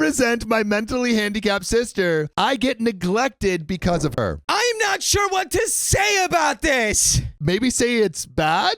resent my mentally handicapped sister. I get neglected because of her. I'm not sure what to say about this. Maybe say it's bad?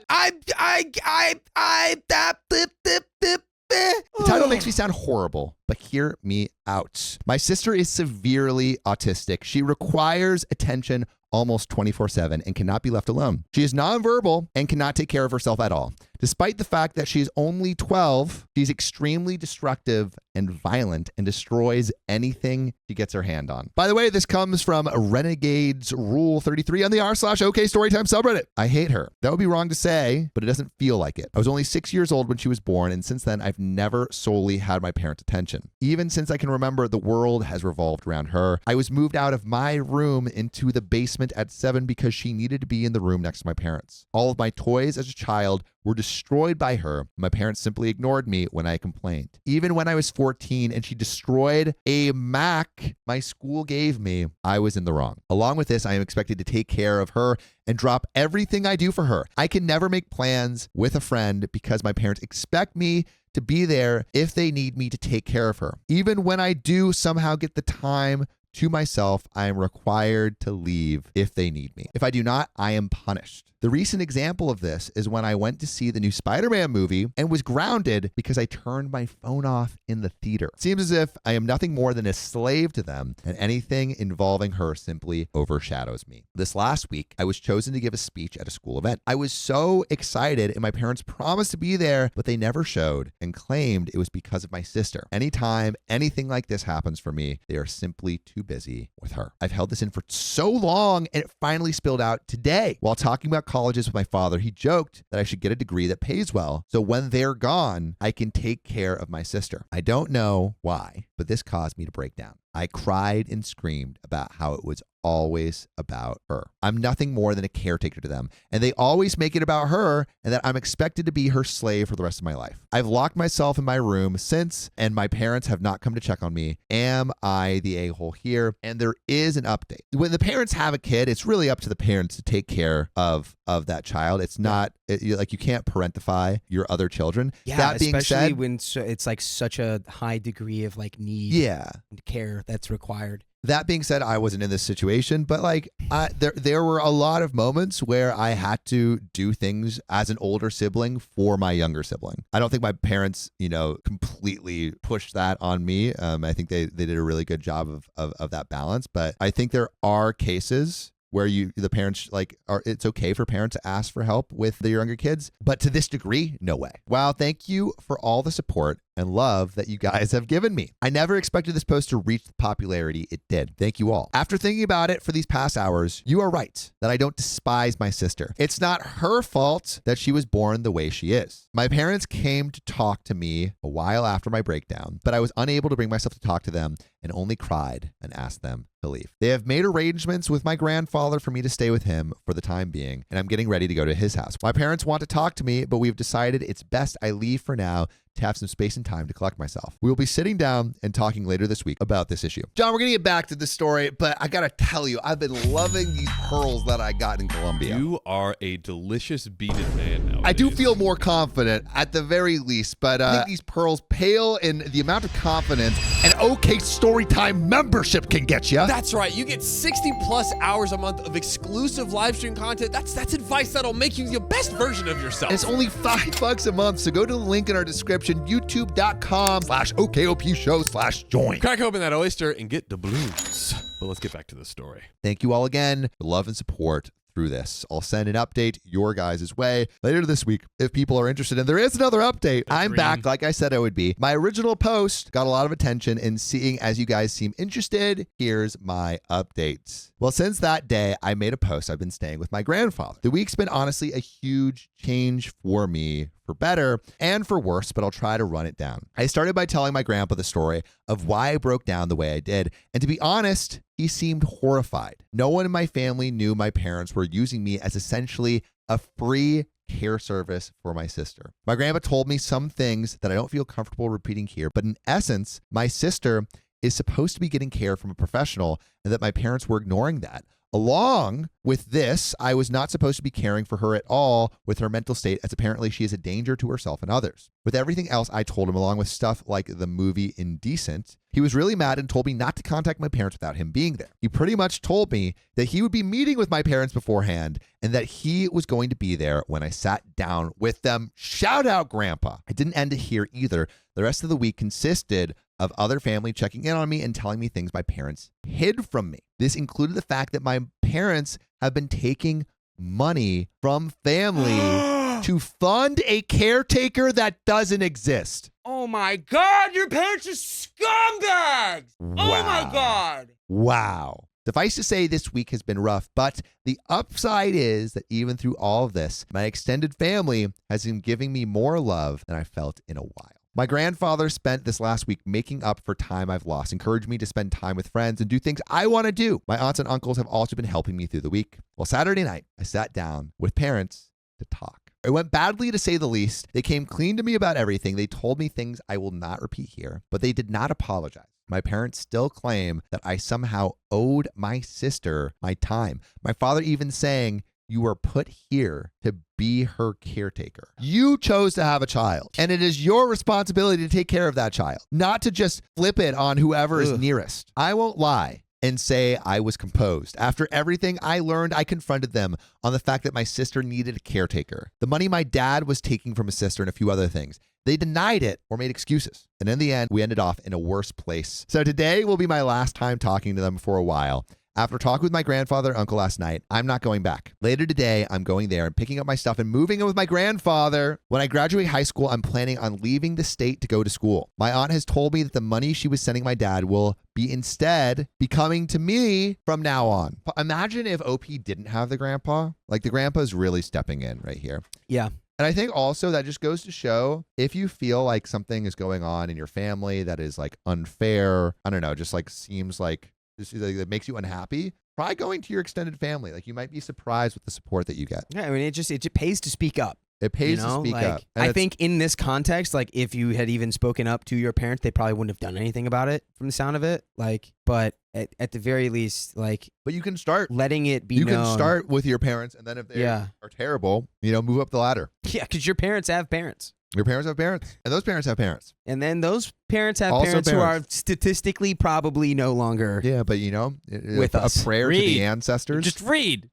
The title makes me sound horrible, but hear me out. My sister is severely autistic. She requires attention almost 24/7 and cannot be left alone. She is nonverbal and cannot take care of herself at all. Despite the fact that she is only 12, she's extremely destructive and violent and destroys anything she gets her hand on. By the way, this comes from Renegade's Rule 33 on the r/OK Storytime subreddit. I hate her. That would be wrong to say, but it doesn't feel like it. I was only 6 years old when she was born, and since then, I've never solely had my parents' attention. Even since I can remember, the world has revolved around her. I was moved out of my room into the basement at 7 because she needed to be in the room next to my parents. All of my toys as a child were destroyed by her. My parents simply ignored me when I complained. Even when I was 14 and she destroyed a Mac my school gave me, I was in the wrong. Along with this, I am expected to take care of her and drop everything I do for her. I can never make plans with a friend because my parents expect me to be there if they need me to take care of her. Even when I do somehow get the time to myself, I am required to leave if they need me. If I do not, I am punished. The recent example of this is when I went to see the new Spider-Man movie and was grounded because I turned my phone off in the theater. It seems as if I am nothing more than a slave to them, and anything involving her simply overshadows me. This last week, I was chosen to give a speech at a school event. I was so excited, and my parents promised to be there, but they never showed and claimed it was because of my sister. Anytime anything like this happens for me, they are simply too busy with her. I've held this in for so long, and it finally spilled out today. While talking about colleges with my father, he joked that I should get a degree that pays well, so when they're gone, I can take care of my sister. I don't know why, but this caused me to break down. I cried and screamed about how it was always about her. I'm nothing more than a caretaker to them, and they always make it about her and that I'm expected to be her slave for the rest of my life. I've locked myself in my room since, and my parents have not come to check on me. Am I the a-hole here? And there is an update. When the parents have a kid, it's really up to the parents to take care of that child. It's not like you can't parentify your other children. Yeah, that being especially said, when it's like such a high degree of like need and care that's required. That being said, I wasn't in this situation, but like there were a lot of moments where I had to do things as an older sibling for my younger sibling. I don't think my parents, completely pushed that on me. I think they did a really good job of that balance, but I think there are cases where the parents it's okay for parents to ask for help with their younger kids, but to this degree, no way. Wow, thank you for all the support and love that you guys have given me. I never expected this post to reach the popularity it did. Thank you all. After thinking about it for these past hours, you are right that I don't despise my sister. It's not her fault that she was born the way she is. My parents came to talk to me a while after my breakdown, but I was unable to bring myself to talk to them and only cried and asked them to leave. They have made arrangements with my grandfather for me to stay with him for the time being, and I'm getting ready to go to his house. My parents want to talk to me, but we've decided it's best I leave for now to have some space and time to collect myself. We will be sitting down and talking later this week about this issue. John, we're going to get back to this story, but I got to tell you, I've been loving these pearls that I got in Colombia. You are a delicious beaded man nowadays. I do feel more confident at the very least, but I think these pearls pale in the amount of confidence an OK Storytime membership can get you. That's right. You get 60 plus hours a month of exclusive live stream content. That's advice that'll make you the best version of yourself. It's only $5 a month, so go to the link in our description, youtube.com/OKOP show/join. Crack open that oyster and get the blues. But let's get back to the story. Thank you all again for love and support through this. I'll send an update your guys' way later this week if people are interested. And there is another update. I'm back like I said I would be. My original post got a lot of attention, and seeing as you guys seem interested, here's my updates. Well, since that day, I made a post. I've been staying with my grandfather. The week's been honestly a huge change for me, for better and for worse, but I'll try to run it down. I started by telling my grandpa the story of why I broke down the way I did, and to be honest, he seemed horrified. No one in my family knew my parents were using me as essentially a free care service for my sister. My grandpa told me some things that I don't feel comfortable repeating here, but in essence, my sister is supposed to be getting care from a professional and that my parents were ignoring that. Along with this, I was not supposed to be caring for her at all with her mental state, as apparently she is a danger to herself and others. With everything else I told him, along with stuff like the movie Indecent, he was really mad and told me not to contact my parents without him being there. He pretty much told me that he would be meeting with my parents beforehand and that he was going to be there when I sat down with them. Shout out, Grandpa. I didn't end it here either. The rest of the week consisted of other family checking in on me and telling me things my parents hid from me. This included the fact that my parents have been taking money from family to fund a caretaker that doesn't exist. Oh my God, your parents are scumbags! Wow. Oh my God. Wow. Suffice to say, this week has been rough, but the upside is that even through all of this, my extended family has been giving me more love than I felt in a while. My grandfather spent this last week making up for time I've lost, encouraged me to spend time with friends and do things I want to do. My aunts and uncles have also been helping me through the week. Well, Saturday night, I sat down with parents to talk. It went badly, to say the least. They came clean to me about everything. They told me things I will not repeat here, but they did not apologize. My parents still claim that I somehow owed my sister my time. My father even saying, "You were put here to be her caretaker. You chose to have a child, and it is your responsibility to take care of that child, not to just flip it on whoever is nearest." I won't lie and say I was composed. After everything I learned, I confronted them on the fact that my sister needed a caretaker, the money my dad was taking from his sister, and a few other things. They denied it or made excuses. And in the end, we ended off in a worse place. So today will be my last time talking to them for a while. After talking with my grandfather and uncle last night, I'm not going back. Later today, I'm going there and picking up my stuff and moving in with my grandfather. When I graduate high school, I'm planning on leaving the state to go to school. My aunt has told me that the money she was sending my dad will instead be coming to me from now on. Imagine if OP didn't have the grandpa. Like, the grandpa's really stepping in right here. Yeah. And I think also that just goes to show, if you feel like something is going on in your family that is like unfair, I don't know, just like seems like that makes you unhappy, try going to your extended family. Like, you might be surprised with the support that you get. Yeah, I mean, it just pays to speak up. It pays to speak up. And I think in this context, like, if you had even spoken up to your parents, they probably wouldn't have done anything about it from the sound of it. Like, but at the very least, like, but you can start letting it be known. You can start with your parents, and then if they are terrible, move up the ladder. Yeah, because your parents have parents. Your parents have parents, and those parents have parents. And then those parents have also parents who are statistically probably no longer but with us. A prayer to the ancestors. Just read.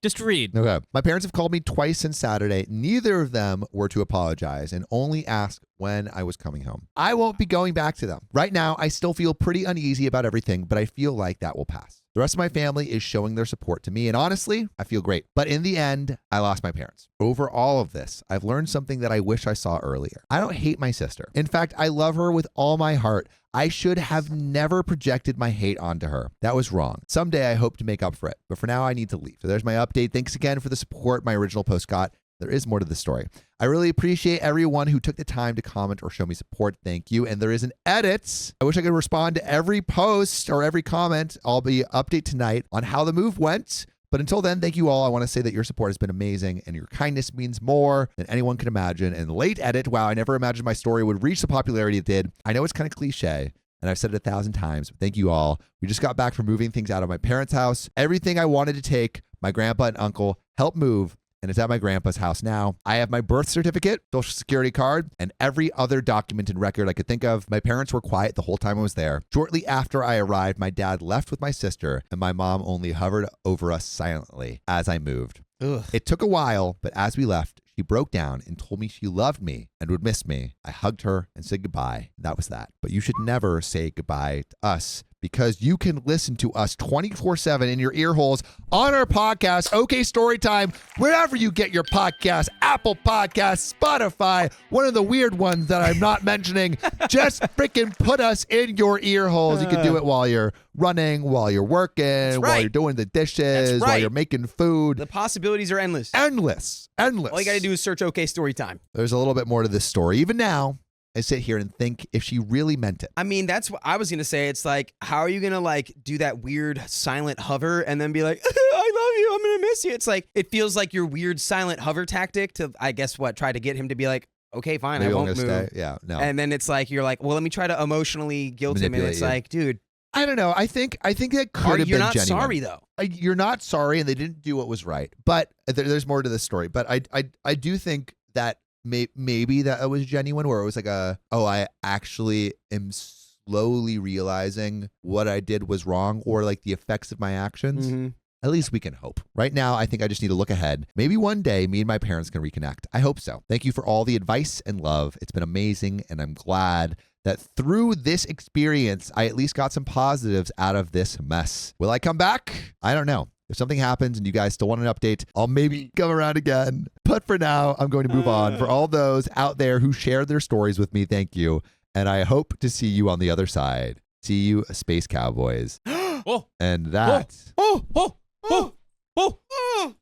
Okay. My parents have called me twice since Saturday. Neither of them were to apologize and only asked when I was coming home. I won't be going back to them. Right now, I still feel pretty uneasy about everything, but I feel like that will pass. The rest of my family is showing their support to me, and honestly, I feel great. But in the end, I lost my parents. Over all of this, I've learned something that I wish I saw earlier. I don't hate my sister. In fact, I love her with all my heart. I should have never projected my hate onto her. That was wrong. Someday I hope to make up for it, but for now I need to leave. So there's my update. Thanks again for the support my original post got. There is more to the story. I really appreciate everyone who took the time to comment or show me support. Thank you. And there is an edit. I wish I could respond to every post or every comment. I'll be update tonight on how the move went. But until then, thank you all. I want to say that your support has been amazing and your kindness means more than anyone can imagine. And late edit, wow, I never imagined my story would reach the popularity it did. I know it's kind of cliche, and I've said it 1,000 times, but thank you all. We just got back from moving things out of my parents' house. Everything I wanted to take, my grandpa and uncle helped move, and it's at my grandpa's house now. I have my birth certificate, social security card, and every other document and record I could think of. My parents were quiet the whole time I was there. Shortly after I arrived, my dad left with my sister, and my mom only hovered over us silently as I moved. Ugh. It took a while, but as we left, she broke down and told me she loved me and would miss me. I hugged her and said goodbye. That was that. But you should never say goodbye to us, because you can listen to us 24/7 in your ear holes on our podcast, OK Storytime, wherever you get your podcasts, Apple Podcasts, Spotify, one of the weird ones that I'm not mentioning. Just freaking put us in your ear holes. You can do it while you're running, while you're working, while you're doing the dishes, while you're making food. The possibilities are endless. Endless. All you got to do is search OK Storytime. There's a little bit more to this story. Even now, I sit here and think if she really meant it. I mean, that's what I was going to say. It's like, how are you going to like do that weird silent hover and then be like, I love you, I'm going to miss you. It's like, it feels like your weird silent hover tactic to, I guess try to get him to be like, okay, fine, Maybe I won't move. stay. Yeah, no. And then it's like, you're like, well, let me try to emotionally guilt him. And it's like, dude, I don't know. I think that could have You're been not genuine. sorry though. You're not sorry, and they didn't do what was right. But there's more to this story. But I do think that maybe that was genuine, where it was like I actually am slowly realizing what I did was wrong, or like the effects of my actions. Mm-hmm. At least we can hope. Right now, I think I just need to look ahead. Maybe one day me and my parents can reconnect. I hope so. Thank you for all the advice and love. It's been amazing, and I'm glad that through this experience, I at least got some positives out of this mess. Will I come back? I don't know. If something happens and you guys still want an update, I'll maybe come around again. But for now, I'm going to move on. For all those out there who shared their stories with me, thank you. And I hope to see you on the other side. See you, Space Cowboys. Oh. And that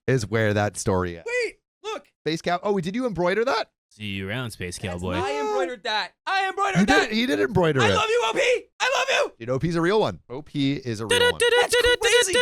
is where that story is. Wait, look. Space Cow. Oh, did you embroider that? See you around, Space Cowboy. I embroidered that. I embroidered that. He did embroider I it. love you, OP. I love you. Dude, OP's a real one. OP is a real one. That's crazy.